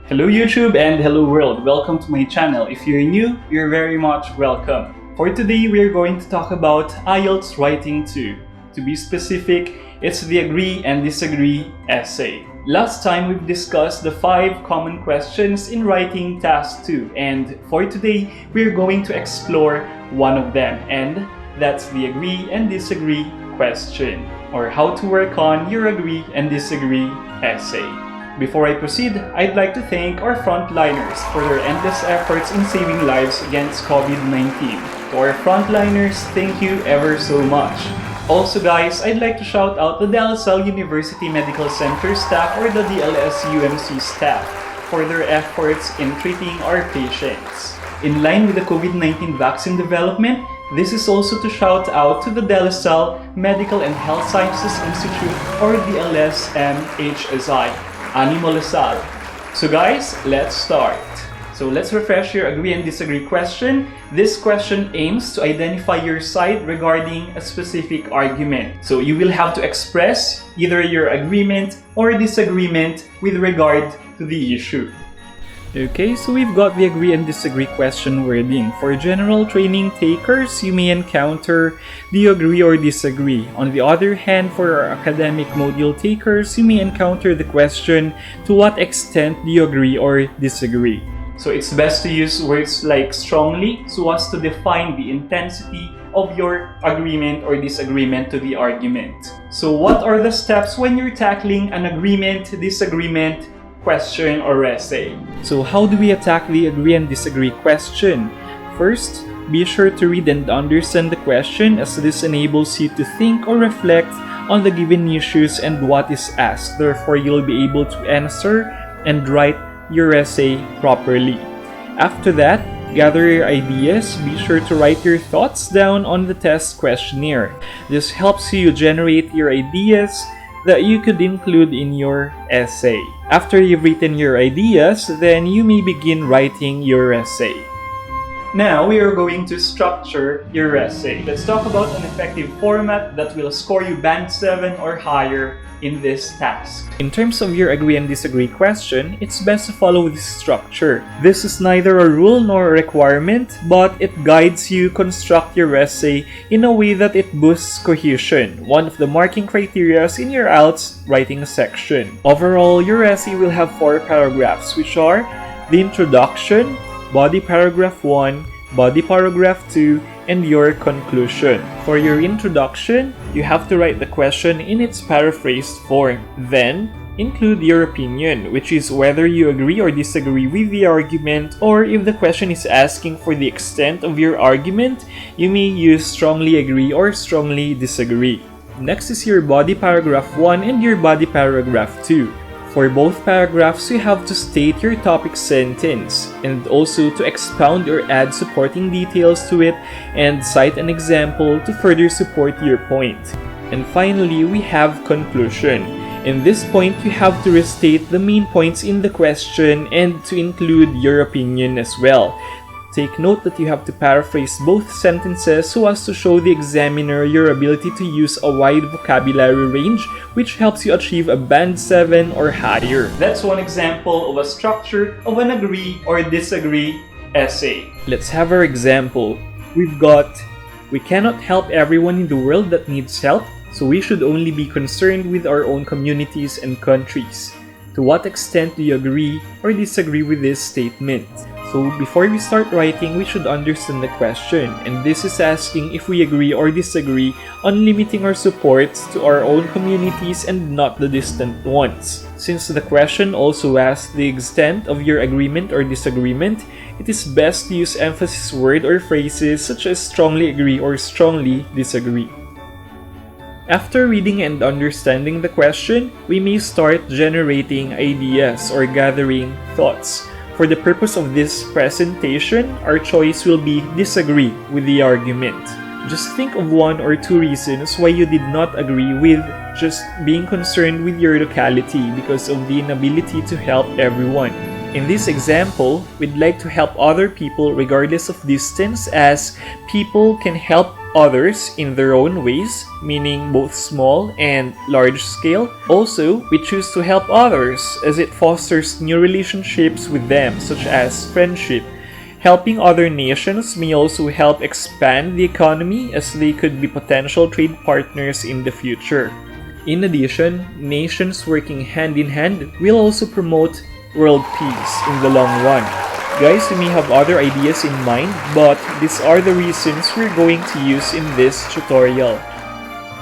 Hello YouTube and hello world, welcome to my channel. If you're new, you're very much welcome. For today, we're going to talk about IELTS Writing 2. To be specific, it's the agree and disagree essay. Last time we've discussed the 5 common questions in Writing Task 2, and for today, we're going to explore one of them, and that's the agree and disagree question, or how to work on your agree and disagree essay. Before I proceed, I'd like to thank our frontliners for their endless efforts in saving lives against COVID-19. To our frontliners, thank you ever so much. Also guys, I'd like to shout out the De La Salle University Medical Center staff, or the DLS-UMC staff, for their efforts in treating our patients. In line with the COVID-19 vaccine development, this is also to shout out to the De La Salle Medical and Health Sciences Institute, or DLS-MHSI. Animo Lasal. So guys, let's start. So let's refresh your agree and disagree question. This question aims to identify your side regarding a specific argument. So you will have to express either your agreement or disagreement with regard to the issue. Okay, so we've got the agree and disagree question wording. For general training takers, you may encounter do you agree or disagree. On the other hand, for our academic module takers, you may encounter the question to what extent do you agree or disagree. So it's best to use words like strongly so as to define the intensity of your agreement or disagreement to the argument. So what are the steps when you're tackling an agreement, disagreement, question or essay? So how do we attack the agree and disagree question? First, be sure to read and understand the question, as this enables you to think or reflect on the given issues and what is asked. Therefore, you'll be able to answer and write your essay properly. After that, gather your ideas. Be sure to write your thoughts down on the test questionnaire. This helps you generate your ideas that you could include in your essay. After you've written your ideas, then you may begin writing your essay. Now we are going to structure your essay. Let's talk about an effective format that will score you band 7 or higher in this task. In terms of your agree and disagree question, it's best to follow this structure. This is neither a rule nor a requirement, but it guides you construct your essay in a way that it boosts cohesion, one of the marking criteria in your IELTS writing section. Overall, your essay will have 4 paragraphs, which are the introduction, body paragraph 1, body paragraph 2, and your conclusion. For your introduction, you have to write the question in its paraphrased form. Then, include your opinion, which is whether you agree or disagree with the argument, or if the question is asking for the extent of your argument, you may use strongly agree or strongly disagree. Next is your body paragraph 1 and your body paragraph 2. For both paragraphs, you have to state your topic sentence and also to expound or add supporting details to it and cite an example to further support your point. And finally, we have conclusion. In this point, you have to restate the main points in the question and to include your opinion as well. Take note that you have to paraphrase both sentences so as to show the examiner your ability to use a wide vocabulary range, which helps you achieve a band 7 or higher. That's one example of a structure of an agree or disagree essay. Let's have our example. We've got, we cannot help everyone in the world that needs help, so we should only be concerned with our own communities and countries. To what extent do you agree or disagree with this statement? So before we start writing, we should understand the question, and this is asking if we agree or disagree on limiting our supports to our own communities and not the distant ones. Since the question also asks the extent of your agreement or disagreement, it is best to use emphasis word or phrases such as strongly agree or strongly disagree. After reading and understanding the question, we may start generating ideas or gathering thoughts. For the purpose of this presentation, our choice will be disagree with the argument. Just think of 1 or 2 reasons why you did not agree with just being concerned with your locality because of the inability to help everyone. In this example, we'd like to help other people regardless of distance, as people can help others in their own ways, meaning both small and large scale. Also, we choose to help others as it fosters new relationships with them, such as friendship. Helping other nations may also help expand the economy, as they could be potential trade partners in the future. In addition, nations working hand in hand will also promote world peace in the long run. Guys, you may have other ideas in mind, but these are the reasons we're going to use in this tutorial.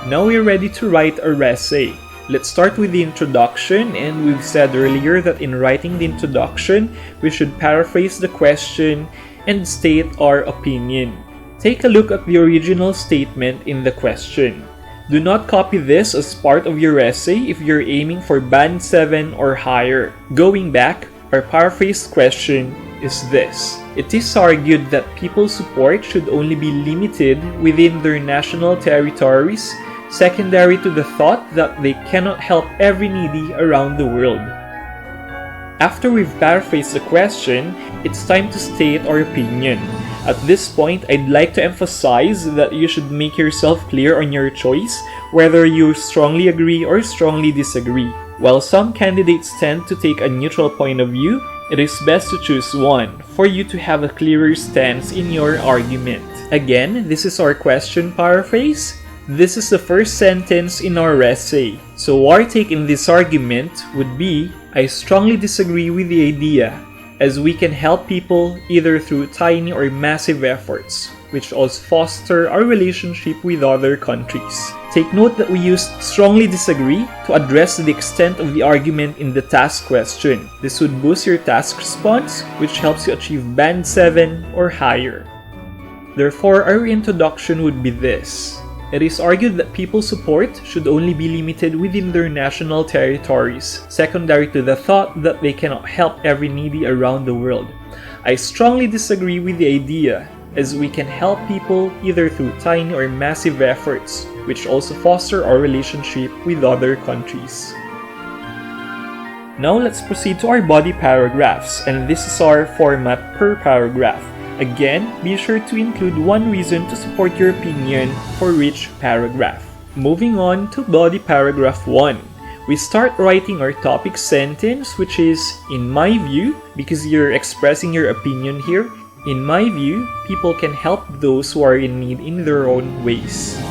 Now we're ready to write our essay. Let's start with the introduction, and we've said earlier that in writing the introduction, we should paraphrase the question and state our opinion. Take a look at the original statement in the question. Do not copy this as part of your essay if you're aiming for band 7 or higher. Going back, our paraphrased question is this. It is argued that people's support should only be limited within their national territories, secondary to the thought that they cannot help every needy around the world. After we've paraphrased the question, it's time to state our opinion. At this point, I'd like to emphasize that you should make yourself clear on your choice, whether you strongly agree or strongly disagree. While some candidates tend to take a neutral point of view, it is best to choose one for you to have a clearer stance in your argument. Again, this is our question paraphrase. This is the first sentence in our essay. So our take in this argument would be, I strongly disagree with the idea, as we can help people either through tiny or massive efforts, which also foster our relationship with other countries. Take note that we used strongly disagree to address the extent of the argument in the task question. This would boost your task response, which helps you achieve band 7 or higher. Therefore, our introduction would be this. It is argued that people's support should only be limited within their national territories, secondary to the thought that they cannot help every needy around the world. I strongly disagree with the idea, as we can help people either through tiny or massive efforts, which also foster our relationship with other countries. Now let's proceed to our body paragraphs, and this is our format per paragraph. Again, be sure to include one reason to support your opinion for each paragraph. Moving on to body paragraph 1. We start writing our topic sentence, which is, in my view, because you're expressing your opinion here, in my view, people can help those who are in need in their own ways.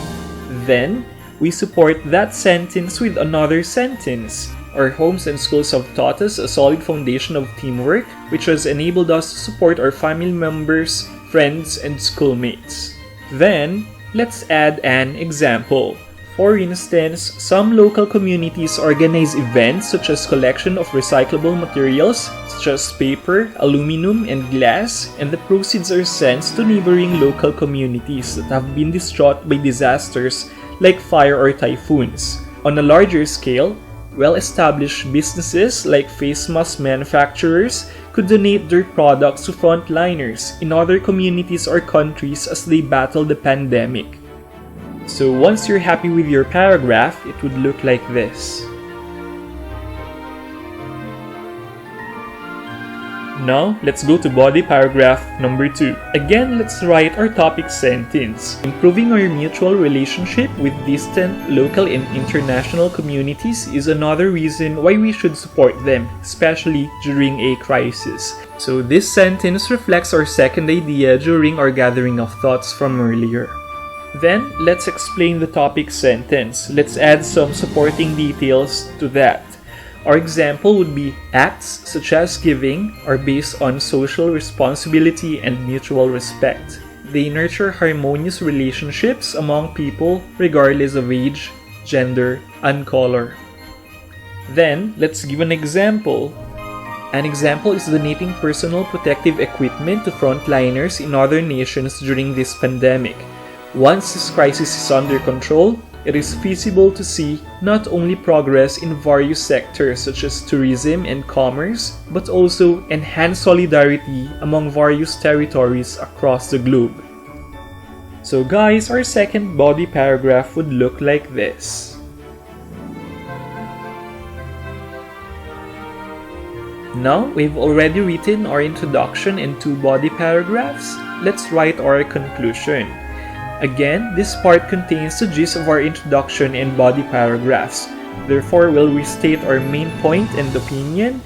Then, we support that sentence with another sentence. Our homes and schools have taught us a solid foundation of teamwork, which has enabled us to support our family members, friends, and schoolmates. Then, let's add an example. For instance, some local communities organize events such as collection of recyclable materials such as paper, aluminum, and glass, and the proceeds are sent to neighboring local communities that have been distraught by disasters like fire or typhoons. On a larger scale, well-established businesses like face mask manufacturers could donate their products to frontliners in other communities or countries as they battle the pandemic. So once you're happy with your paragraph, it would look like this. Now, let's go to body paragraph number 2. Again, let's write our topic sentence. Improving our mutual relationship with distant, local, and international communities is another reason why we should support them, especially during a crisis. So this sentence reflects our second idea during our gathering of thoughts from earlier. Then, let's explain the topic sentence. Let's add some supporting details to that. Our example would be acts such as giving are based on social responsibility and mutual respect. They nurture harmonious relationships among people regardless of age, gender, and color. Then, let's give an example. An example is donating personal protective equipment to frontliners in other nations during this pandemic. Once this crisis is under control, it is feasible to see not only progress in various sectors such as tourism and commerce, but also enhanced solidarity among various territories across the globe. So guys, our second body paragraph would look like this. Now, we've already written our introduction and 2 body paragraphs. Let's write our conclusion. Again, this part contains the gist of our introduction and body paragraphs. Therefore, we'll restate our main point and opinion.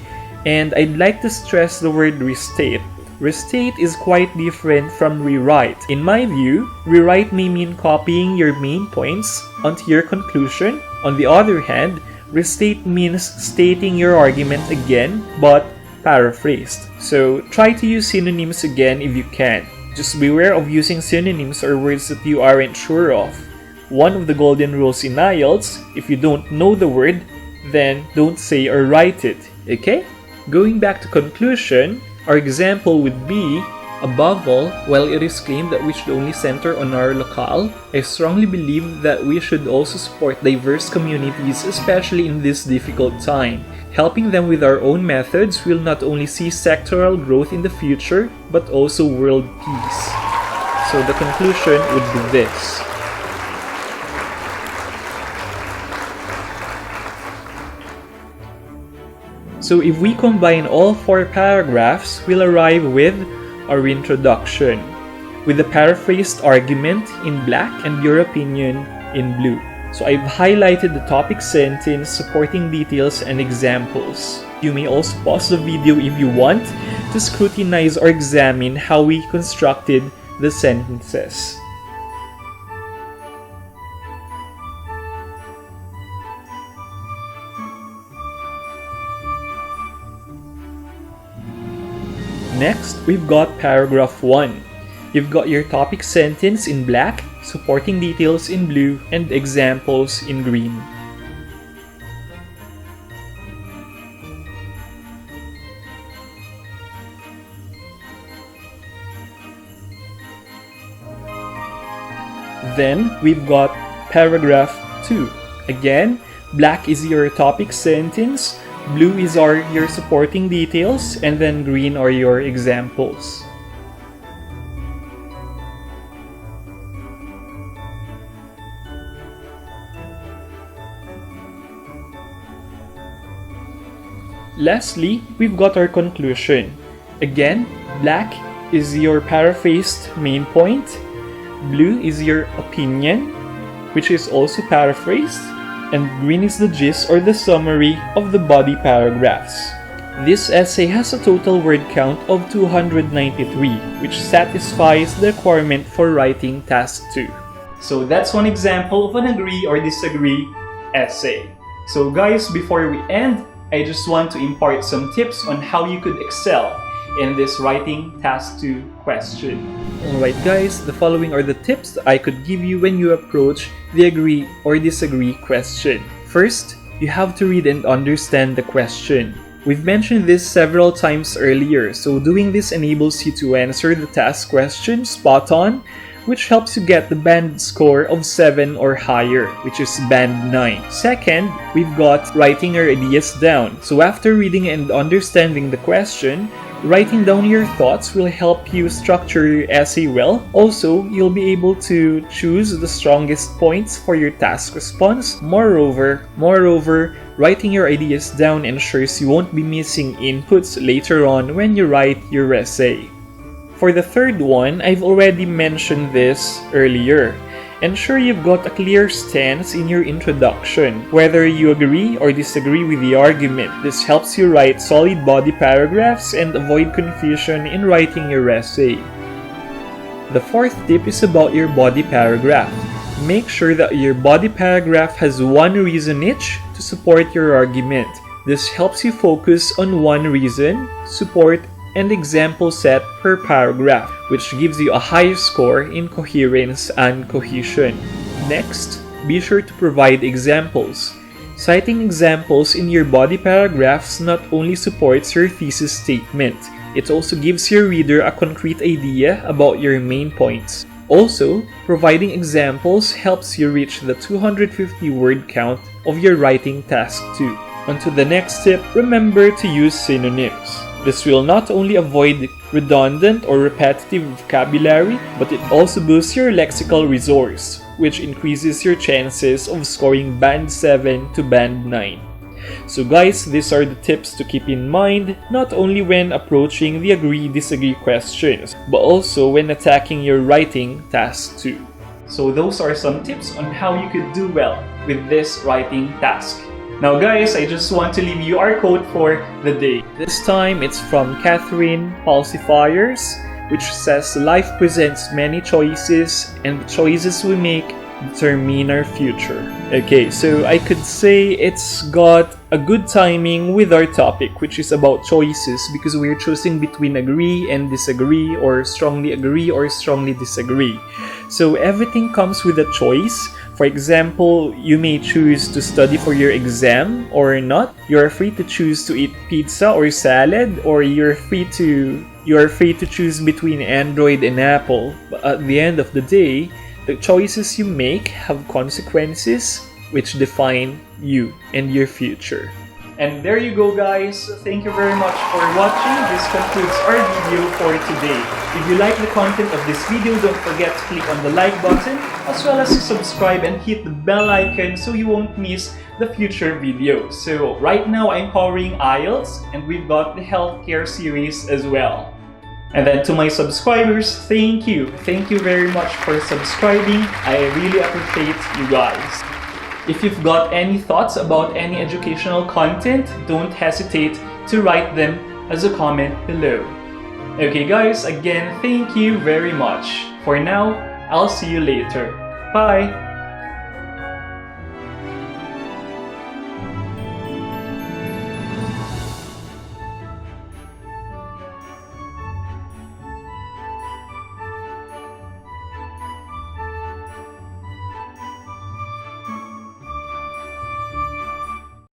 And I'd like to stress the word restate. Restate is quite different from rewrite. In my view, rewrite may mean copying your main points onto your conclusion. On the other hand, restate means stating your argument again, but paraphrased. So try to use synonyms again if you can. Just beware of using synonyms or words that you aren't sure of. One of the golden rules in IELTS, if you don't know the word, then don't say or write it, okay? Going back to conclusion, our example would be, above all, while it is claimed that we should only center on our locale, I strongly believe that we should also support diverse communities, especially in this difficult time. Helping them with our own methods will not only see sectoral growth in the future, but also world peace. So the conclusion would be this. So if we combine all 4 paragraphs, we'll arrive with our introduction, with the paraphrased argument in black and your opinion in blue. So I've highlighted the topic sentence, supporting details, and examples. You may also pause the video if you want to scrutinize or examine how we constructed the sentences. Next, we've got paragraph 1. You've got your topic sentence in black, supporting details in blue, and examples in green. Then, we've got paragraph 2. Again, black is your topic sentence, blue is your supporting details, and then green are your examples. Lastly, we've got our conclusion. Again, black is your paraphrased main point, blue is your opinion, which is also paraphrased, and green is the gist or the summary of the body paragraphs. This essay has a total word count of 293, which satisfies the requirement for writing task 2. So that's one example of an agree or disagree essay. So guys, before we end, I just want to impart some tips on how you could excel in this writing task 2 question. Alright guys, the following are the tips that I could give you when you approach the agree or disagree question. First, you have to read and understand the question. We've mentioned this several times earlier, so doing this enables you to answer the task question spot on, which helps you get the band score of 7 or higher, which is band 9. Second, we've got writing your ideas down. So after reading and understanding the question, writing down your thoughts will help you structure your essay well. Also, you'll be able to choose the strongest points for your task response. Moreover, writing your ideas down ensures you won't be missing inputs later on when you write your essay. For the third one, I've already mentioned this earlier. Ensure you've got a clear stance in your introduction, whether you agree or disagree with the argument. This helps you write solid body paragraphs and avoid confusion in writing your essay. The fourth tip is about your body paragraph. Make sure that your body paragraph has one reason each to support your argument. This helps you focus on one reason, support, and example set per paragraph, which gives you a higher score in coherence and cohesion. Next, be sure to provide examples. Citing examples in your body paragraphs not only supports your thesis statement, it also gives your reader a concrete idea about your main points. Also, providing examples helps you reach the 250 word count of your writing task 2. On to the next tip, remember to use synonyms. This will not only avoid redundant or repetitive vocabulary, but it also boosts your lexical resource, which increases your chances of scoring band 7 to band 9. So guys, these are the tips to keep in mind, not only when approaching the agree-disagree questions, but also when attacking your writing task too. So those are some tips on how you could do well with this writing task. Now guys, I just want to leave you our quote for the day. This time it's from Catherine Falsifiers, which says, "Life presents many choices, and the choices we make determine our future." Okay, so I could say it's got a good timing with our topic, which is about choices, because we're choosing between agree and disagree, or strongly agree or strongly disagree. So everything comes with a choice. For example, you may choose to study for your exam or not. You're free to choose to eat pizza or salad, or you're free to choose between Android and Apple. But at the end of the day, the choices you make have consequences which define you and your future. And there you go guys, thank you very much for watching. This concludes our video for today. If you like the content of this video, don't forget to click on the like button as well as to subscribe and hit the bell icon so you won't miss the future videos. So right now I'm covering IELTS and we've got the healthcare series as well. And then to my subscribers, thank you. Thank you very much for subscribing. I really appreciate you guys. If you've got any thoughts about any educational content, don't hesitate to write them as a comment below. Okay guys, again, thank you very much. For now, I'll see you later. Bye!